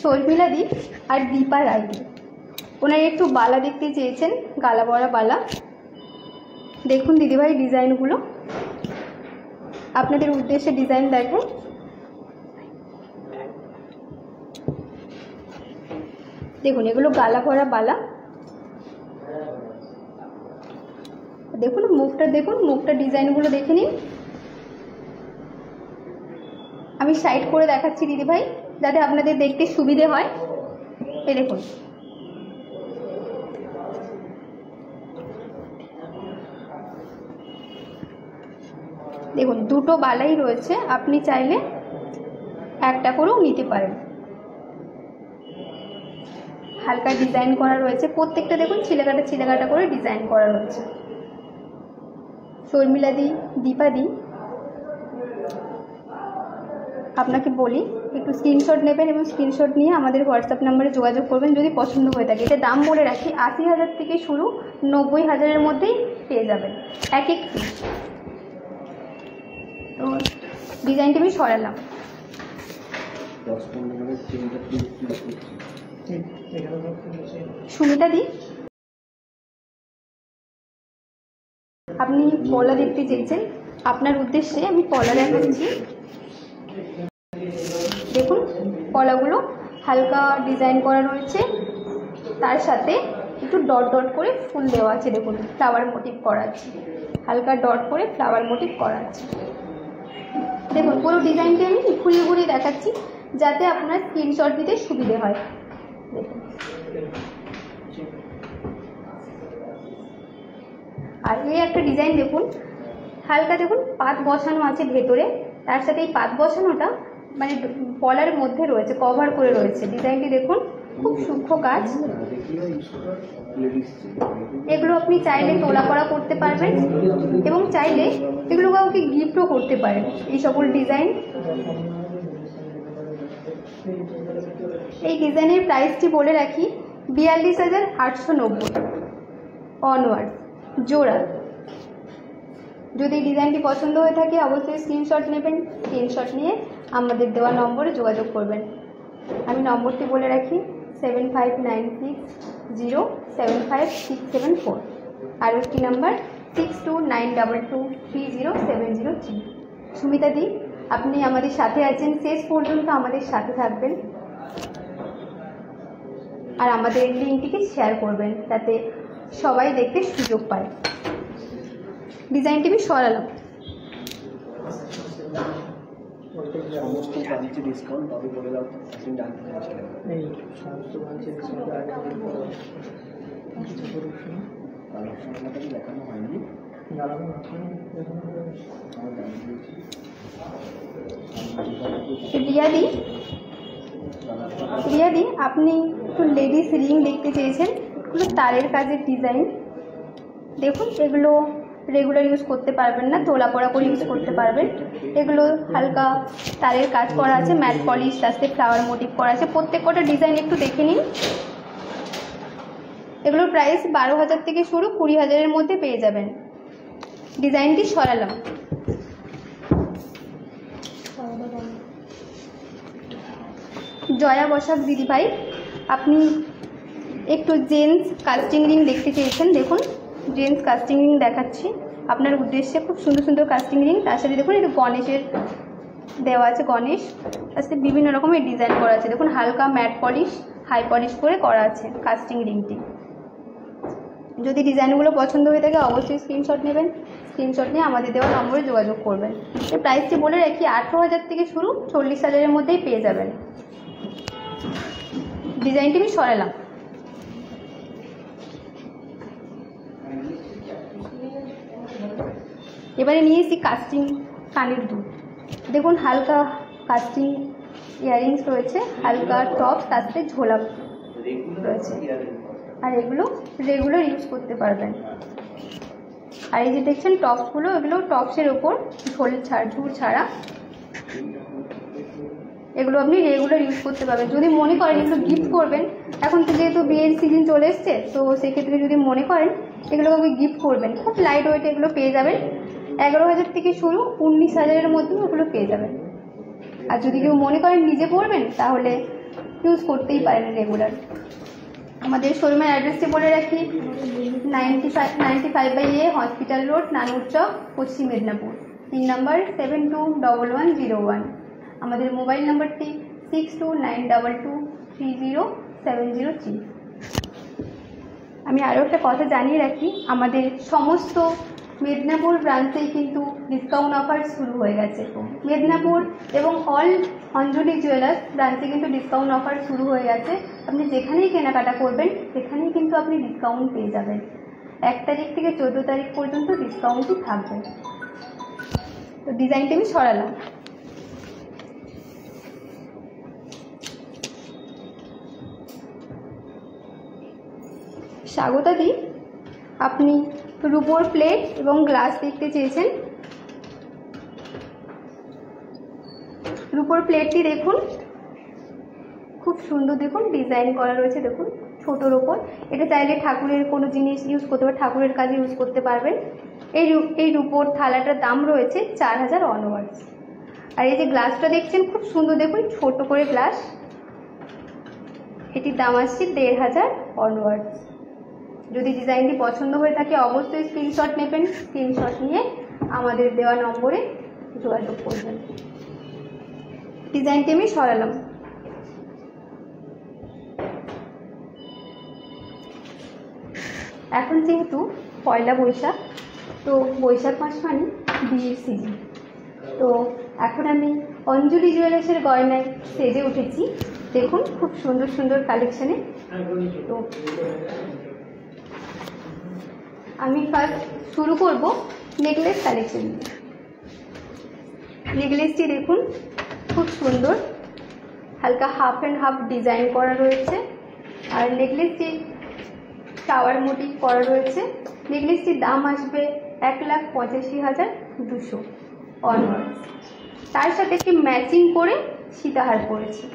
শর্মিলা দি আর দীপা রায়দি, ওনারা একটু বালা দেখতে চেয়েছেন, গালা বড়া বালা। দেখুন দিদিভাই ডিজাইনগুলো, আপনাদের উদ্দেশ্যে ডিজাইন দেখাই। দেখুন এগুলো গালা ভরা বালা। দেখুন মুখটা, দেখুন মুখটা ডিজাইনগুলো দেখে নিন। আমি সাইড করে দেখাচ্ছি দিদিভাই, যাতে আপনাদের দেখতে সুবিধে হয়। এই দেখুন দেখুন দুটো বালাই রয়েছে, আপনি চাইলে একটা করেও নিতে পারেন। হালকা ডিজাইন করা রয়েছে, প্রত্যেকটা দেখুন ছিলেকাটা করে ডিজাইন করা রয়েছে। শর্মিলাদি, দীপাদি, আপনাকে বলি একটু স্ক্রিনশট নেবেন এবং স্ক্রিনশট নিয়ে আমাদের হোয়াটসঅ্যাপ নাম্বারে যোগাযোগ করবেন যদি পছন্দ হয়ে থাকে। এটা দাম বলে রাখি 80,000 থেকে শুরু, 90,000-এর মধ্যেই পেয়ে যাবেন এক এক পিস। তো ডিজাইনটা আমি সরালাম। সুমিতা দি, আপনি পলা দেখতে চেয়েছেন, আপনার উদ্দেশ্যে আমি পলা দেখাচ্ছি। দেখুন পলাগুলো হালকা ডিজাইন করা রয়েছে, তার সাথে একটু ডট ডট করে ফুল দেওয়া আছে। দেখুন ফ্লাওয়ার মোটিভ করা আছে, হালকা ডট করে ফ্লাওয়ার মোটিভ করা আছে। দেখুন পুরো ডিজাইনটি আমি ঘুরিয়ে ঘুরিয়ে দেখাচ্ছি যাতে আপনার স্ক্রিনশট দিতে সুবিধে হয়। দেখুন আর এই একটা ডিজাইন দেখুন, হালকা দেখুন পাত বসানো আছে ভেতরে, তার সাথে এই পাত বসানোটা মানে পলার মধ্যে রয়েছে, কভার করে রয়েছে। ডিজাইনটি দেখুন খুব সূক্ষ্ম কাজ। এগুলো আপনি চাইলে তোলা করা করতে পারবেন এবং চাইলে এগুলো কাউকে গিফটও করতে পারেন। এই সকল ডিজাইন, এই ডিজাইনের প্রাইসটি বলে রাখি 42,890 অনওয়ার্ড জোড়া। যদি ডিজাইনটি পছন্দ হয়ে থাকে অবশ্যই স্ক্রিনশট নেবেন, স্ক্রিনশট নিয়ে আমাদের দেওয়া নম্বরে যোগাযোগ করবেন। আমি নম্বরটি বলে রাখি 7596075674, আর একটি নাম্বার 6292230703। সুমিতা দি, আপনি আমাদের সাথে আছেন, শেষ পর্যন্ত আমাদের সাথে থাকবেন আর আমাদের লিঙ্কটিকে শেয়ার করবেন যাতে সবাই দেখতে সুযোগ পায়। ডিজাইনটি আমি সরালাম। সমস্ত ব্রাঞ্চে ডিসকাউন্ট তবে বলে দাও তো, আপনি জানতে চাইছিলেন। এই সমস্ত ব্রাঞ্চে ডিসকাউন্ট কালেকশনটা দেখানো হয়নি, রিয়াদি, আপনি একটু লেডিস রিং দেখতে চেয়েছেন, এগুলো তারের কাজের ডিজাইন। দেখুন এগুলো রেগুলার ইউজ করতে পারবেন না, তোলা পড়া করে ইউজ করতে পারবেন। এগুলো হালকা তারের কাজ করা আছে, ম্যাট পলিশ, তাতে ফ্লাওয়ার মোটিভ করা আছে। প্রত্যেক কটা ডিজাইন একটু দেখে নিন। এগুলোর প্রাইস 12,000 থেকে শুরু, 20,000-এর মধ্যে পেয়ে যাবেন। ডিজাইনটি সরালাম। জয়া বসাক দিদিভাই, আপনি একটু জেন্টস কাস্টিং রিং দেখতে চেয়েছেন। দেখুন জেন্টস কাস্টিং রিং দেখাচ্ছি আপনার উদ্দেশ্যে, খুব সুন্দর সুন্দর কাস্টিং রিং। তার সাথে দেখুন একটু গণেশের দেওয়া আছে, গণেশ, তার সাথে বিভিন্ন রকমের ডিজাইন করা আছে। দেখুন হালকা ম্যাট পলিশ, হাই পলিশ করে করা আছে কাস্টিং রিংটি। যদি ডিজাইনগুলো পছন্দ হয়ে থাকে অবশ্যই স্ক্রিনশট নেবেন, স্ক্রিনশট নিয়ে আমাদের দেওয়া নম্বরে যোগাযোগ করবেন। এই প্রাইসটি বলে রাখি 18,000 থেকে শুরু, 40,000-এর মধ্যেই পেয়ে যাবেন। ডিজাইনটি আমি সরালাম। এবারে নিয়ে এসেছি কাস্টিং কানের দুল। দেখুন হালকা কাস্টিং ইয়াররিংস রয়েছে, হালকা টপ, তার সাথে ঝোলা রয়েছে। আর এগুলো রেগুলার ইউজ করতে পারবেন। আর এই যে দেখছেন টপসগুলো, এগুলো টপসের ওপর ঝোল ছাড়া, এগুলো আপনি রেগুলার ইউজ করতে পারবেন। যদি মনে করেন এগুলো গিফট করবেন, এখন তো যেহেতু বিয়ের সিজন চলে এসছে, তো সেক্ষেত্রে যদি মনে করেন এগুলো আপনি গিফট করবেন, খুব লাইট ওয়েটে এগুলো পেয়ে যাবেন। 11,000 থেকে শুরু, 19,000-এর মধ্যেও এগুলো পেয়ে যাবেন। আর যদি কেউ মনে করেন নিজে পরবেন তাহলে ইউজ করতেই পারেন রেগুলার। আমাদের শোরুমের অ্যাড্রেসটি বলে রাখি 95/A হসপিটাল রোড, নানুর চক, পশ্চিম মেদিনীপুর। Pin number 721101। আমাদের মোবাইল নাম্বারটি 6292230703। আমি আরও একটা কথা জানিয়ে রাখি, আমাদের সমস্ত মেদিনীপুর ব্রাঞ্চেই কিন্তু ডিসকাউন্ট অফার শুরু হয়ে গেছে। মেদিনীপুর এবং অল অঞ্জলি জুয়েলার্স ব্রাঞ্চে কিন্তু ডিসকাউন্ট অফার শুরু হয়ে গেছে। আপনি যেখানেই কেনাকাটা করবেন সেখানেই কিন্তু আপনি ডিসকাউন্ট পেয়ে যাবেন। 1 তারিখ থেকে 14 তারিখ পর্যন্ত ডিসকাউন্টই থাকবে। তো ডিজাইনটা আমি সরালাম। স্বাগতা দি, আপনি রূপোর প্লেট এবং গ্লাস দেখতে চেয়েছেন। রূপোর প্লেটটি দেখুন, খুব সুন্দর দেখুন ডিজাইন করা রয়েছে। দেখুন ছোটোর ওপর, এটা চাইলে ঠাকুরের কোনো জিনিস ইউজ করতে পারবেন, ঠাকুরের কাজে ইউজ করতে পারবেন। এই রূপোর থালাটার দাম রয়েছে 4000 অনওয়ার্ডস। আর এই যে গ্লাসটা দেখছেন খুব সুন্দর, দেখুন ছোট করে গ্লাস, এটির দাম আসছে 1500 অনওয়ার্ডস। যদি ডিজাইনটি পছন্দ হয়ে থাকে অবশ্যই স্ক্রিনশট নেবেন। স্ক্রিনশট নিয়ে আমাদের দেওয়া নম্বরে যোগাযোগ করবেন। ডিজাইনটি আমি সরালাম। এখন যেহেতু পয়লা বৈশাখ, তো বৈশাখ মাস মানে বিয়ের সিজন, তো এখন আমি অঞ্জলি জুয়েলার্সের গয়নায় সেজে উঠেছি। দেখুন খুব সুন্দর সুন্দর কালেকশানে। তো আমি ফার্স্ট শুরু করব নেকলেস কালেকশন দিয়ে। নেকলেসটি দেখুন খুব সুন্দর, হালকা হাফ অ্যান্ড হাফ ডিজাইন করা রয়েছে। আর নেকলেসটি ফ্লাওয়ার মোটিভ করা রয়েছে। নেকলেসটির দাম আসবে 1,85,200 অনওয়ার্ডস। তার সাথে একটি ম্যাচিং করে সীতাহার পরেছি।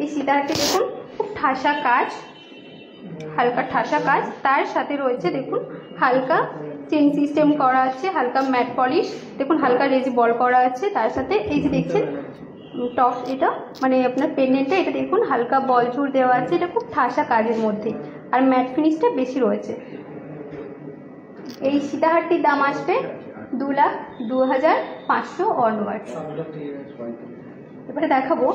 এই সীতাহারটি দেখুন খুব ঠাসা কাজ, হালকা ঠাসা কাজ। তার সাথে রয়েছে দেখুন হালকা চেন সিস্টেম করা আছে, হালকা ম্যাট পলিশ, দেখুন হালকা রেজি বল করা আছে। তার সাথে এই যে দেখছেন টপ, এটা মানে আপনার পেন্ডেন্টটা, এটা দেখুন হালকা বল ঝুর দেওয়া আছে। এটা খুব ঠাসা কাজের মধ্যে, আর ম্যাট ফিনিশটা বেশি রয়েছে। এই সীতাহারটির দাম আসবে 2,02,500 অনওয়ার্ডস। এবারে দেখাবো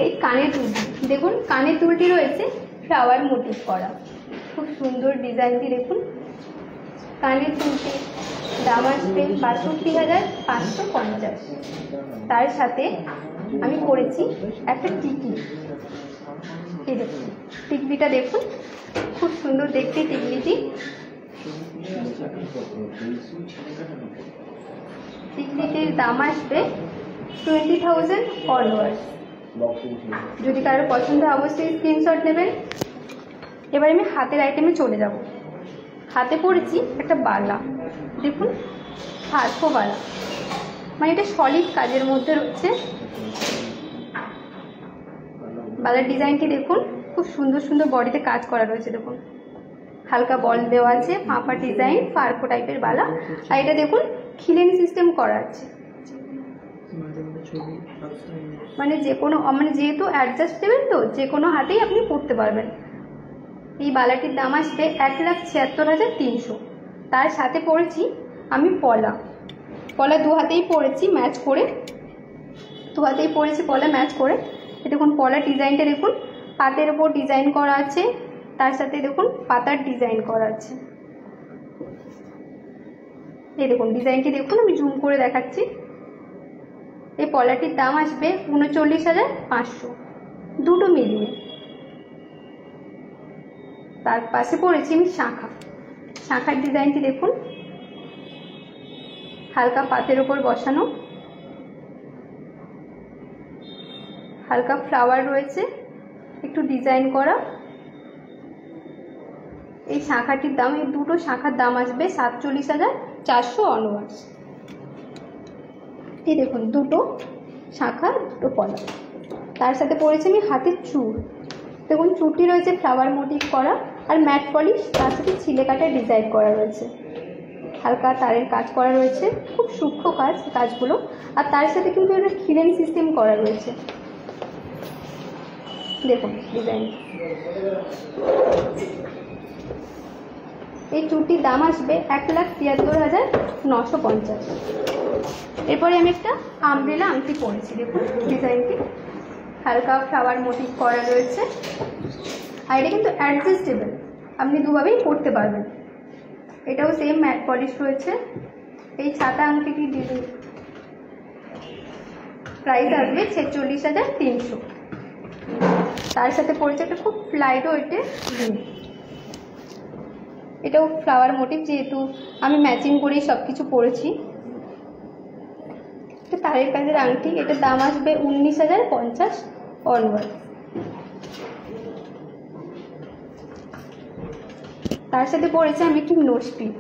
এই কানের দুলটি। দেখুন কানের দুলটি রয়েছে ফ্লাওয়ার মোটিভ করা, খুব সুন্দর ডিজাইনটি দেখুন। কানের দুলটি দাম আসবে 62,550। তার সাথে আমি করেছি একটা টিকলি। এই দেখুন টিকলিটা দেখুন খুব সুন্দর দেখতে টিকলিটি। টিকলিটির দাম আসবে 20,000 অনওয়ার্ডস। যদি কারোর পছন্দ হয় অবশ্যই স্ক্রিনশট নেবেন। এবার আমি হাতের আইটেমে চলে যাব। হাতে পরেছি একটা বালা, দেখুন হারফো বালা, মানে এটা সলিড কাজের মধ্যে রয়েছে। বালার ডিজাইনটি দেখুন খুব সুন্দর সুন্দর বডিতে কাজ করা রয়েছে। দেখুন হালকা বল দেওয়া আছে, ফাঁপা ডিজাইন, ফারকো টাইপের বালা। আর এটা দেখুন খিলেন সিস্টেম করা আছে, মানে যে কোনো, মানে যেহেতু অ্যাডজাস্টেবল তো যে কোনো হাতেই আপনি পরতে পারবেন। এই বালাটির দাম আসবে 1,76,300। তার সাথে পরেছি আমি পলা। পলা দু হাতেই পরেছি ম্যাচ করে, দু হাতেই পরেছি পলা ম্যাচ করে। দেখুন পলার ডিজাইনটা দেখুন পাতের ওপর ডিজাইন করা আছে, তার সাথে দেখুন পাতার ডিজাইন করা আছে। এই দেখুন ডিজাইনটি দেখুন, আমি জুম করে দেখাচ্ছি। এই পলাটির দাম আসবে 39,500 দুটো মিলিয়ে। তার পাশে পরেছি আমি শাঁখা। শাঁখার ডিজাইনটি দেখুন হালকা পাতের ওপর বসানো, হালকা ফ্লাওয়ার রয়েছে, একটু ডিজাইন করা। এই শাঁখাটির দাম, এই দুটো শাঁখার দাম আসবে 47,400 অনওয়ার্ডস। এই দেখুন দুটো শাঁখা, দুটো পলা। তার সাথে পরেছি আমি হাতের চূড়। দেখুন চূড়টি রয়েছে ফ্লাওয়ার মোটিভ করা আর ম্যাট পলিশ, তার সাথে ছিলে কাটা ডিজাইন করা রয়েছে, হালকা তারের কাজ করা রয়েছে, খুব সূক্ষ্ম কাজগুলো। আর তার সাথে কিন্তু একটা খিলেন সিস্টেম করা রয়েছে। দেখুন ডিজাইন। এই চূড়টির দাম আসবে 1,73,950। এরপরে আমি একটা আমব্রেলা আংটি পরেছি, দেখুন ডিজাইনটি হালকা ফ্লাওয়ার মোটিভ করা রয়েছে। আর এটা কিন্তু অ্যাডজাস্টেবল, আপনি দুভাবেই করতে পারবেন। এটাও সেম ম্যাট পলিশ রয়েছে। এই ছাতা আংটিটির প্রাইস আসবে 46,300। তার সাথে পড়েছে একটা খুব লাইট ওয়েটের রিং। এটাও ফ্লাওয়ার মোটিভ, যেহেতু আমি ম্যাচিং করেই সব কিছু পরেছি। তারের কাজের আংটি, এটার দাম আসবে 19,050 অনওয়ার্ড। তার সাথে পড়েছে আমি একটি নোজপিন।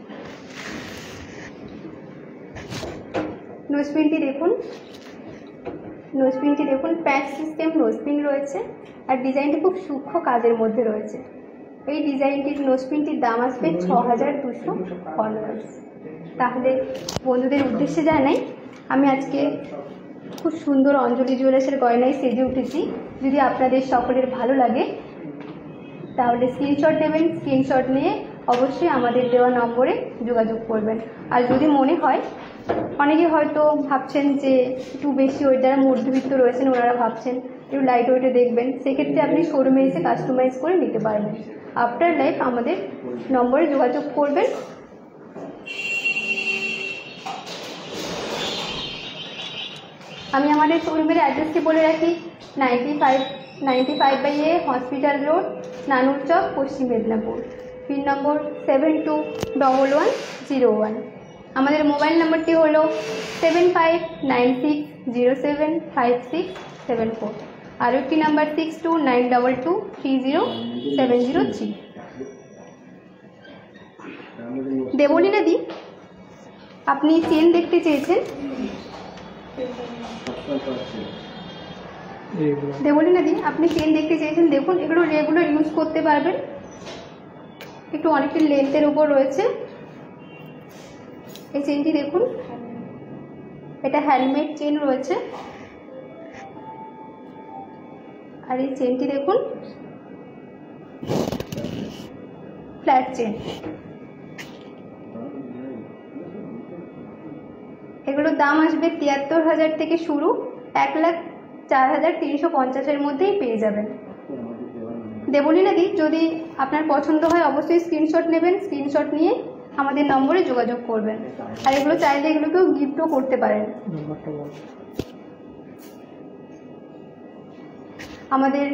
নোজপিনটি দেখুন, প্যাচ সিস্টেম নোজপিন রয়েছে আর ডিজাইনটি খুব সূক্ষ্ম কাজের মধ্যে রয়েছে। এই ডিজাইনটির নোজপিনটির দাম আসবে 6,200 অনওয়ার্ড। তাহলে বন্ধুদের উদ্দেশ্যে জানাই, আমি আজকে খুব সুন্দর অঞ্জলি জুয়েলার্সের গয়নায় সেজে উঠেছি। যদি আপনাদের সকলের ভালো লাগে তাহলে স্ক্রিনশট নেবেন, স্ক্রিনশট নিয়ে অবশ্যই আমাদের দেওয়া নম্বরে যোগাযোগ করবেন। আর যদি মনে হয়, অনেকে হয়তো ভাবছেন যে একটু বেশি ওয়েট, যারা মধ্যবিত্ত রয়েছেন ওনারা ভাবছেন একটু লাইট ওয়েটে দেখবেন, সেক্ষেত্রে আপনি শোরুমে এসে কাস্টমাইজ করে নিতে পারবেন। আফটার লাইফ আমাদের নম্বরে যোগাযোগ করবেন। আমি আমাদের শোরুমের অ্যাড্রেসটি বলে রাখি, 95/A হসপিটাল রোড, নানুর চক, পশ্চিম মেদিনীপুর। পিন নম্বর 721101। আমাদের মোবাইল নাম্বারটি হলো 7596075674। আর একটি নাম্বার 6292230703। দেবলীনা দি, আপনি চেন দেখতে চেয়েছেন। দেবলীনা দি, আপনি চেন দেখতে চেয়েছেন, দেখুন এগুলো রেগুলার ইউজ করতে পারবেন। একটু অনেকটা লেন্থের উপর রয়েছে। এই চেনটি দেখুন, এটা হ্যান্ডমেড চেন রয়েছে। আর এই চেনটি দেখুন, ফ্ল্যাট চেন। এগুলোর দাম আসবে 73,000 থেকে শুরু, 1,04,350-এর মধ্যেই পেয়ে যাবেন। দেবলীনা দি, যদি আপনার পছন্দ হয় অবশ্যই স্ক্রিনশট নেবেন, স্ক্রিনশট নিয়ে আমাদের নম্বরে যোগাযোগ করবেন। আর এগুলো চাইলে এগুলোকেও গিফটও করতে পারেন। আমাদের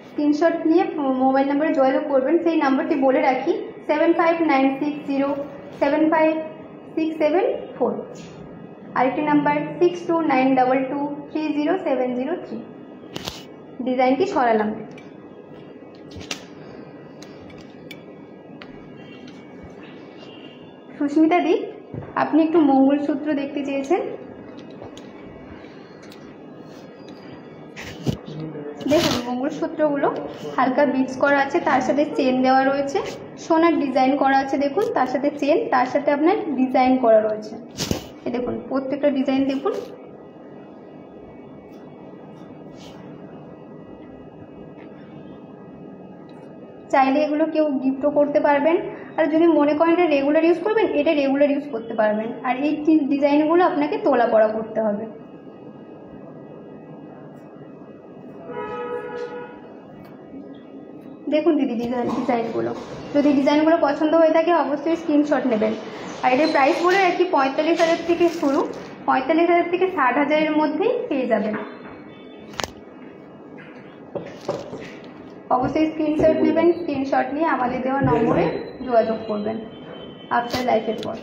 স্ক্রিনশট নিয়ে মোবাইল নাম্বারে যোগাযোগ করবেন। সেই নাম্বারটি বলে রাখি, 7596075674। আরেকটি নাম্বার 6292230703। ডিজাইনটি সরালাম। সুস্মিতা দি, আপনি একটু মঙ্গলসূত্র দেখতে চেয়েছেন। দেখুন মঙ্গলসূত্রগুলো হালকা বিটস করা আছে, তার সাথে চেন দেওয়া রয়েছে, সোনার ডিজাইন করা আছে। দেখুন তার সাথে চেন, তার সাথে আপনার ডিজাইন করা রয়েছে। এই দেখুন প্রত্যেকটা ডিজাইন দেখুন। চাইলে এগুলো কেউ গিফটও করতে পারবেন। আর যদি মনে করেন এটা রেগুলার ইউজ করবেন, এটা রেগুলার ইউজ করতে পারবেন। আর এই ডিজাইনগুলো আপনাকে তোলা পড়া করতে হবে। দেখুন দিদি ডিজাইনগুলো, যদি ডিজাইনগুলো পছন্দ হয়ে থাকে অবশ্যই স্ক্রিনশট নেবেন। আর এটার প্রাইস বলে রাখি 45,000 থেকে শুরু, 45,000 থেকে 60,000-এর মধ্যেই পেয়ে যাবেন। অবশ্যই স্ক্রিনশট নেবেন, স্ক্রিনশট নিয়ে আমাদের দেওয়া নম্বরে যোগাযোগ করবেন আফটার লাইফের পর।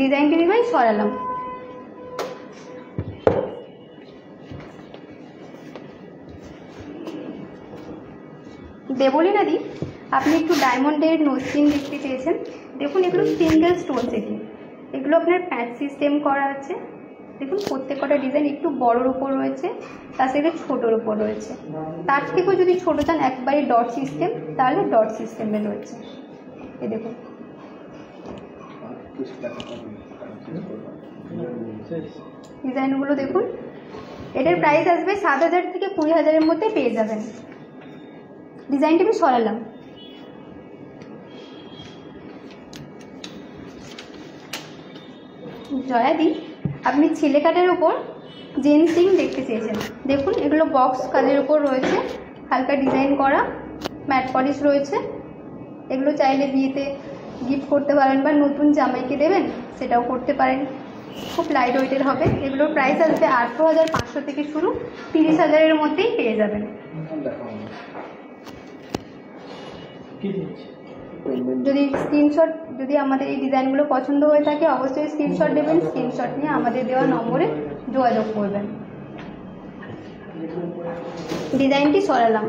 ডিজাইনটি নিবেন, সরালাম। দেবলীনা দি, আপনি একটু ডায়মন্ডের নোজপিন দেখতে চেয়েছেন। দেখুন এগুলো সিঙ্গেল স্টোন সেটিং, এগুলো আপনার প্যাচ সিস্টেম করা আছে। দেখুন প্রত্যেকটা ডিজাইন একটু বড়োর উপর রয়েছে, তার সাথে ছোটোর উপর রয়েছে। তার থেকেও যদি ছোটো চান একবারে ডট সিস্টেম, তাহলে ডট সিস্টেমে রয়েছে। এই দেখুন ডিজাইনগুলো দেখুন। এটার প্রাইস আসবে 7,000 থেকে 20,000-এর মধ্যে পেয়ে যাবেন। ডিজাইনটা আমি সরালাম। জয়াদি, আপনি ছেলে কাটার উপর জেন্সিং দেখতে চেয়েছেন। দেখুন এগুলো বক্স কাজের উপর রয়েছে, হালকা ডিজাইন করা, ম্যাট পলিশ রয়েছে। এগুলো চাইলে বিয়েতে গিফট করতে পারেন বা নতুন জামাইকে দেবেন, সেটাও করতে পারেন। খুব লাইট ওয়েটের হবে। এগুলোর প্রাইস আসবে 18,500 থেকে শুরু, 30,000-এর মধ্যেই পেয়ে যাবেন। যদি স্ক্রিনশট, যদি আমাদের এই ডিজাইনগুলো পছন্দ হয়ে থাকে অবশ্যই স্ক্রিনশট দেবেন। স্ক্রিনশট নিয়ে আমাদের দেওয়া নম্বরে যোগাযোগ করবেন। ডিজাইনটি সরালাম।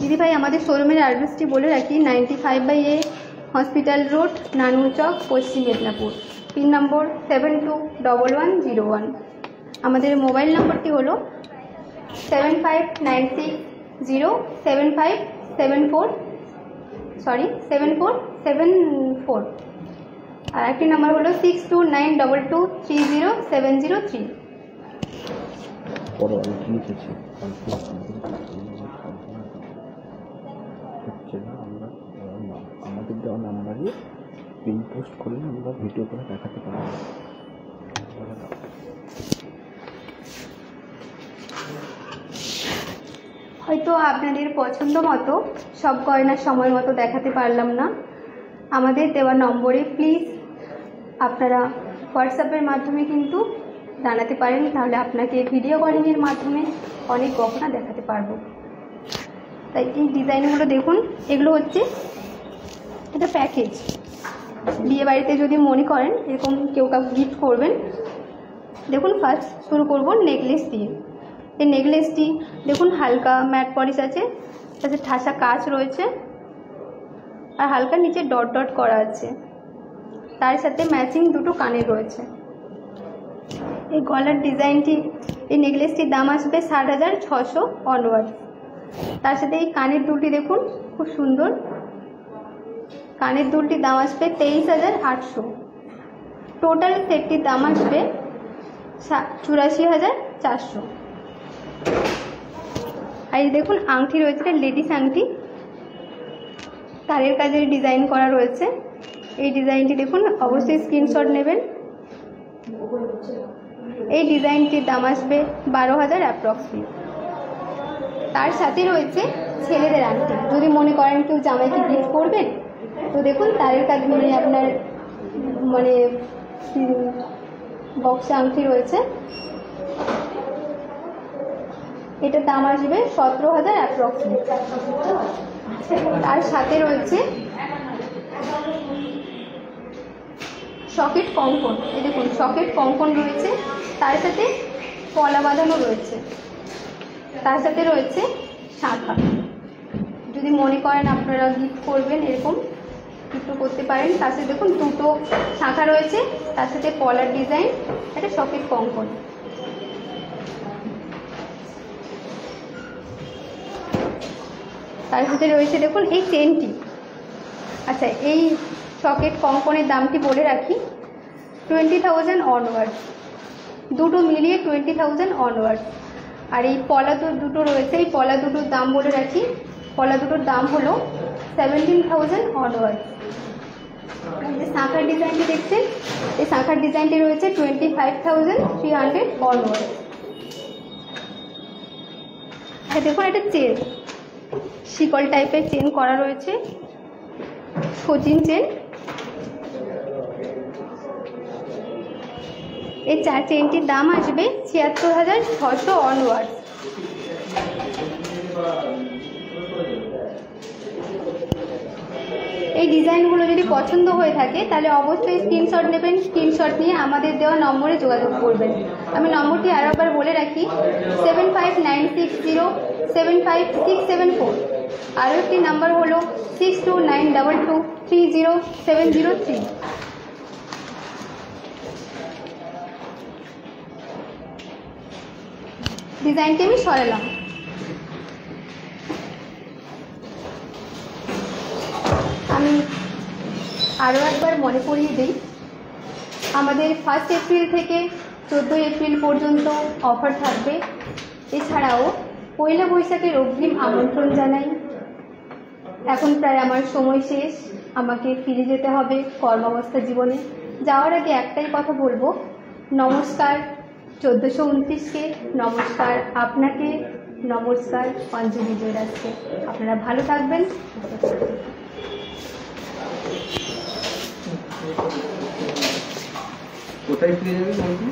দিদি ভাই, আমাদের শোরুমের অ্যাড্রেসটি বলে রাখি, 95/A হসপিটাল রোড, নানুর চক, পশ্চিম মেদিনীপুর। পিন নম্বর 721101। আমাদের মোবাইল নম্বরটি হলো 7596074744। আর একটি নাম্বার হলো 6292230703। আমাদের দেওয়া নাম্বারে পিন পোস্ট করলে আমরা ভিডিও করে দেখাতে পারবো। হয়তো আপনাদের পছন্দ মতো সব গয়না সময় মতো দেখাতে পারলাম না। আমাদের দেওয়া নম্বরে প্লিজ আপনারা হোয়াটসঅ্যাপের মাধ্যমে কিন্তু জানাতে পারেন, তাহলে আপনাকে ভিডিও কলিংয়ের মাধ্যমে অনেক গহনা দেখাতে পারবো। তাই এই ডিজাইনগুলো দেখুন, এগুলো হচ্ছে এটা প্যাকেজ। বিয়ে বাড়িতে যদি মনে করেন এরকম কেউ কাউকে গিফট করবেন, দেখুন ফার্স্ট শুরু করব নেকলেস দিয়ে। এই নেকলেসটি দেখুন হালকা ম্যাট পলিশ আছে, তাতে ঠাসা কাজ রয়েছে আর হালকা নিচে ডট ডট করা আছে। তার সাথে ম্যাচিং দুটো কানের রয়েছে। এই গলার ডিজাইনটি, এই নেকলেসটির দাম আসবে 60,600 অনওয়ার্ড। তার সাথে এই কানের দুলটি দেখুন খুব সুন্দর, কানের দুলটির দাম আসবে 23,800। টোটাল সেটটির দাম আসবে 84,400। আর এই দেখুন আংটি রয়েছে, লেডিস আংটি, তারের কাজের ডিজাইন করা রয়েছে। এই ডিজাইনটি দেখুন, অবশ্যই স্ক্রিনশট নেবেন। এই ডিজাইনটির দাম আসবে 12,000 অ্যাপ্রক্সিমেট। তার সাথে রয়েছে ছেলেদের আংটি। যদি মনে করেন কেউ জামাইকে গিফট করবেন, তো দেখুন তারের কাজ মানে আপনার মানে বক্সে আংটি রয়েছে। এটার দাম আসবে 17,000 অ্যাপ্রক্সিমেট। তার সাথে রয়েছে সকেট কঙ্কন। এই দেখুন সকেট কঙ্কন রয়েছে, তার সাথে পলা বাঁধানো রয়েছে। তার সাথে রয়েছে শাঁখা। যদি মনে করেন আপনারা গিফট করবেন এরকম গিফট করতে পারেন। তার সাথে দেখুন দুটো শাঁখা রয়েছে, তার সাথে পলার ডিজাইন, একটা সকেট কঙ্কন। তার সাথে রয়েছে দেখুন এই চেনটি। আচ্ছা, এই সকেট কঙ্কনের দামটি বলে রাখি, 20,000 অনওয়ার্ড। দুটো মিলিয়ে 20,000 অনওয়ার্ড। আর এই পলা দুটো রয়েছে, এই পলা দুটোর দাম বলে রাখি, পলা দুটোর দাম হলো 17,000 অনওয়ার্ড। যে শাঁখার ডিজাইনটি দেখছেন, এই শাঁখার ডিজাইনটি রয়েছে 25,300 অনওয়ার্ড। দেখুন একটা চেন, শিকল টাইপের চেন করা রয়েছে, সচিন চেন। এই চেনটির দাম আসবে 76,600 অনওয়ার্ড। এই ডিজাইনগুলো যদি পছন্দ হয়ে থাকে তাহলে অবশ্যই স্ক্রিনশট নেবেন। স্ক্রিনশট নিয়ে আমাদের দেওয়া নম্বরে যোগাযোগ করবেন। আমি নম্বরটি আরও একবার বলে রাখি, 7596075674। আরও একটি নাম্বার হলো 6292230703। ডিজাইনটি আমি সরালাম। আমি আরও একবার মনে করিয়ে দিই, আমাদের 1 এপ্রিল থেকে 14 এপ্রিল পর্যন্ত অফার থাকবে। এছাড়াও পয়লা বৈশাখের অগ্রিম আমন্ত্রণ জানাই। এখন প্রায় আমার সময় শেষ, আমাকে ফিরে যেতে হবে কর্মাবস্থা জীবনে। যাওয়ার আগে একটাই কথা বলবো, নমস্কার 1429কে, নমস্কার আপনাকে, নমস্কার অঞ্জলি জুয়েলার্সকে। আপনারা ভালো থাকবেন। কোথায় ফিরে যাবে বলুন?